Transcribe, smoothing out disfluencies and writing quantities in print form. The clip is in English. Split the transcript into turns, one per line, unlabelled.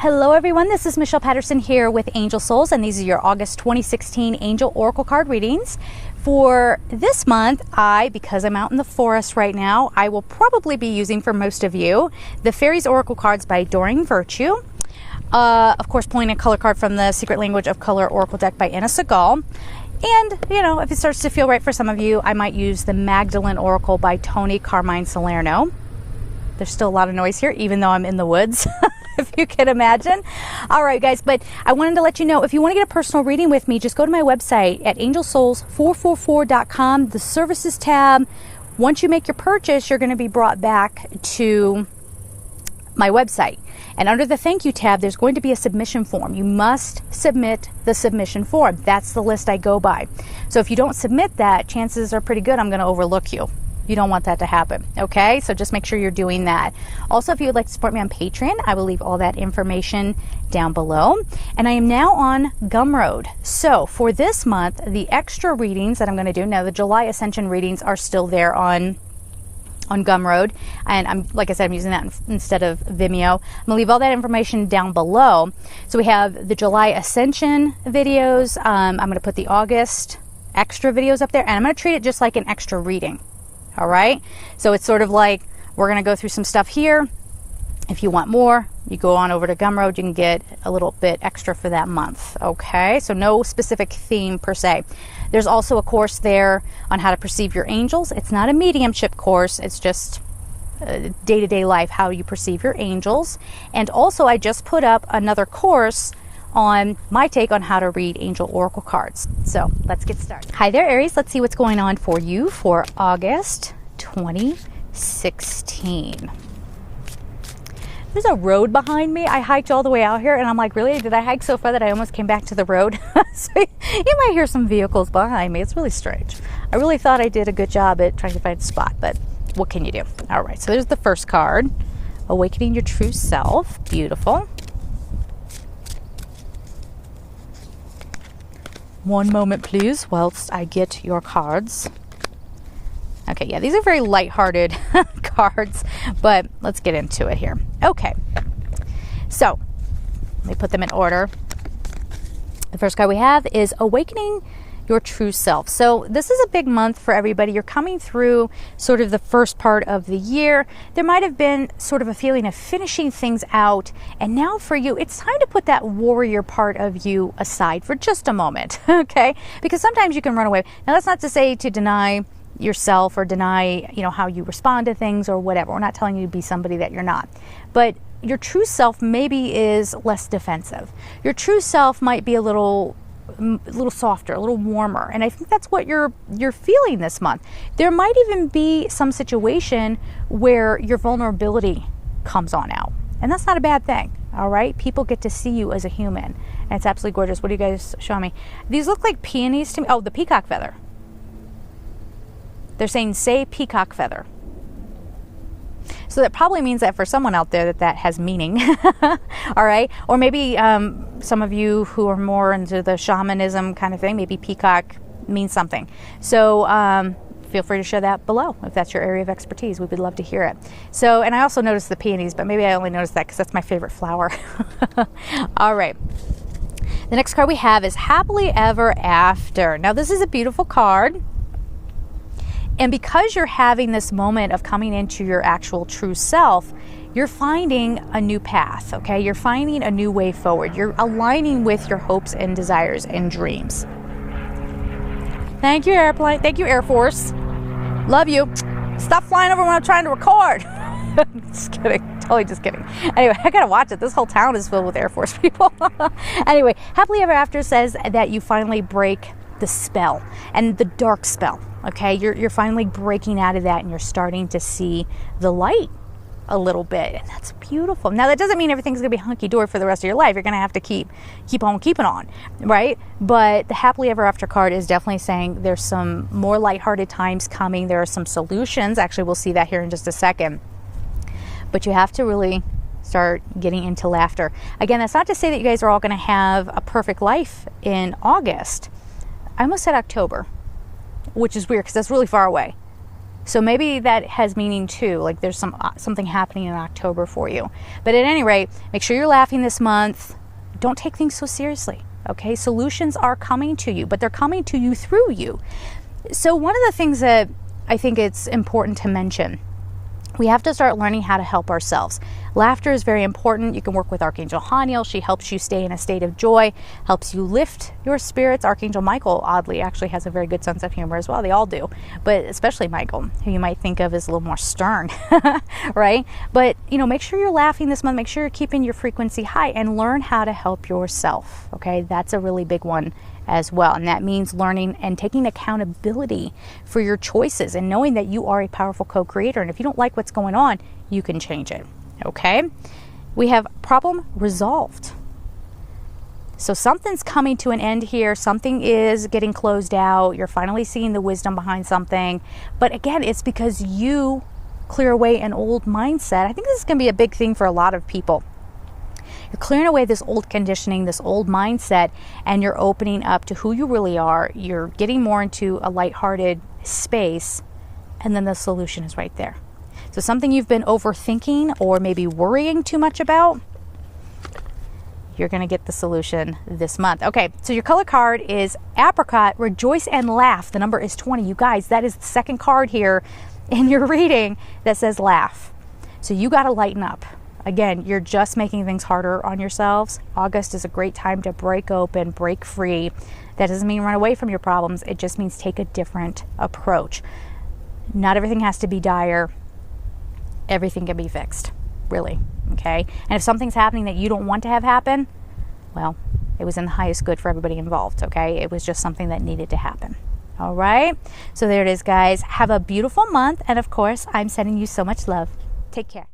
Hello everyone, this is Michelle Patterson here with Angel Souls, and these are your August 2016 Angel Oracle card readings. For this month, because I'm out in the forest right now, I will probably be using for most of you the Fairies Oracle cards by Doreen Virtue. Of course, pulling a color card from the Secret Language of Color Oracle deck by Anna Segal. And, you know, if it starts to feel right for some of you, I might use the Magdalene Oracle by Tony Carmine Salerno. There's still a lot of noise here, even though I'm in the woods. If you can imagine. All right, guys, but I wanted to let you know, if you want to get a personal reading with me, just go to my website at angelsouls444.com, the services tab. Once you make your purchase, you're going to be brought back to my website. And under the thank you tab, there's going to be a submission form. You must submit the submission form. That's the list I go by. So if you don't submit that, chances are pretty good I'm going to overlook you. You don't want that to happen, okay? So just make sure you're doing that. Also, if you would like to support me on Patreon, I will leave all that information down below. And I am now on Gumroad. So for this month, the extra readings that I'm going to do, now the July Ascension readings are still there on Gumroad, and like I said, I'm using that instead of Vimeo. I'm gonna leave all that information down below. So we have the July Ascension videos. I'm gonna put the August extra videos up there, and I'm gonna treat it just like an extra reading. All right, so it's sort of like we're gonna go through some stuff here. If you want more, you go on over to Gumroad, you can get a little bit extra for that month. Okay, so no specific theme per se. There's also a course there on how to perceive your angels. It's not a mediumship course, it's just day-to-day life, how you perceive your angels. And also I just put up another course on my take on how to read angel oracle cards. So let's get started. Hi there, Aries. Let's see what's going on for you for August 2016. There's a road behind me. I hiked all the way out here and I'm like, really? Did I hike so far that I almost came back to the road? So you might hear some vehicles behind me. It's really strange. I really thought I did a good job at trying to find a spot, but what can you do? All right, so there's the first card. Awakening your true self. Beautiful. One moment, please, whilst I get your cards. Okay, yeah, these are very lighthearted cards, but let's get into it here. Okay, so let me put them in order. The first card we have is Awakening Your True Self. So this is a big month for everybody. You're coming through sort of the first part of the year. There might have been sort of a feeling of finishing things out, and now for you, it's time to put that warrior part of you aside for just a moment, okay? Because sometimes you can run away. Now, that's not to say to deny yourself or deny, you know, how you respond to things or whatever. We're not telling you to be somebody that you're not. But your true self maybe is less defensive. Your true self might be a little softer, a little warmer, and I think that's what you're feeling this month. There might even be some situation where your vulnerability comes on out, and that's not a bad thing. All right, people get to see you as a human, and it's absolutely gorgeous. What do you guys show me? These look like peonies to me. Oh, the peacock feather. They're saying, say peacock feather. So that probably means that for someone out there that has meaning. All right. Or maybe some of you who are more into the shamanism kind of thing, maybe peacock means something. So feel free to share that below if that's your area of expertise. We would love to hear it. So, and I also noticed the peonies, but maybe I only noticed that because that's my favorite flower. All right. The next card we have is Happily Ever After. Now, this is a beautiful card. And because you're having this moment of coming into your actual true self, you're finding a new path, okay? You're finding a new way forward. You're aligning with your hopes and desires and dreams. Thank you, airplane. Thank you, Air Force. Love you. Stop flying over when I'm trying to record. Just kidding. Totally just kidding. Anyway, I gotta watch it. This whole town is filled with Air Force people. Anyway, Happily Ever After says that you finally break the spell and the dark spell. Okay, you're finally breaking out of that, and you're starting to see the light a little bit, and that's beautiful. Now, that doesn't mean everything's gonna be hunky-dory for the rest of your life. You're gonna have to keep on keeping on, right? But the Happily Ever After card is definitely saying there's some more lighthearted times coming. There are some solutions. Actually, we'll see that here in just a second. But you have to really start getting into laughter. Again, that's not to say that you guys are all gonna have a perfect life in August. I almost said October, which is weird because that's really far away. So maybe that has meaning too, like there's something happening in October for you. But at any rate, make sure you're laughing this month. Don't take things so seriously, okay? Solutions are coming to you, but they're coming to you through you. So one of the things that I think it's important to mention, we have to start learning how to help ourselves. Laughter is very important. You can work with Archangel Haniel. She helps you stay in a state of joy, helps you lift your spirits. Archangel Michael, oddly, actually has a very good sense of humor as well. They all do, but especially Michael, who you might think of as a little more stern, right? But, you know, make sure you're laughing this month. Make sure you're keeping your frequency high and learn how to help yourself, okay? That's a really big one as well. And that means learning and taking accountability for your choices and knowing that you are a powerful co-creator. And if you don't like what's going on, you can change it. Okay? We have problem resolved. So something's coming to an end here. Something is getting closed out. You're finally seeing the wisdom behind something. But again, it's because you clear away an old mindset. I think this is going to be a big thing for a lot of people. You're clearing away this old conditioning, this old mindset, and you're opening up to who you really are. You're getting more into a lighthearted space, and then the solution is right there. So something you've been overthinking or maybe worrying too much about, you're going to get the solution this month. Okay, so your color card is Apricot, Rejoice and Laugh. The number is 20. You guys, that is the second card here in your reading that says laugh. So you got to lighten up. Again, you're just making things harder on yourselves. August is a great time to break open, break free. That doesn't mean run away from your problems. It just means take a different approach. Not everything has to be dire. Everything can be fixed, really, okay? And if something's happening that you don't want to have happen, well, it was in the highest good for everybody involved, okay? It was just something that needed to happen. All right? So there it is, guys. Have a beautiful month. And of course, I'm sending you so much love. Take care.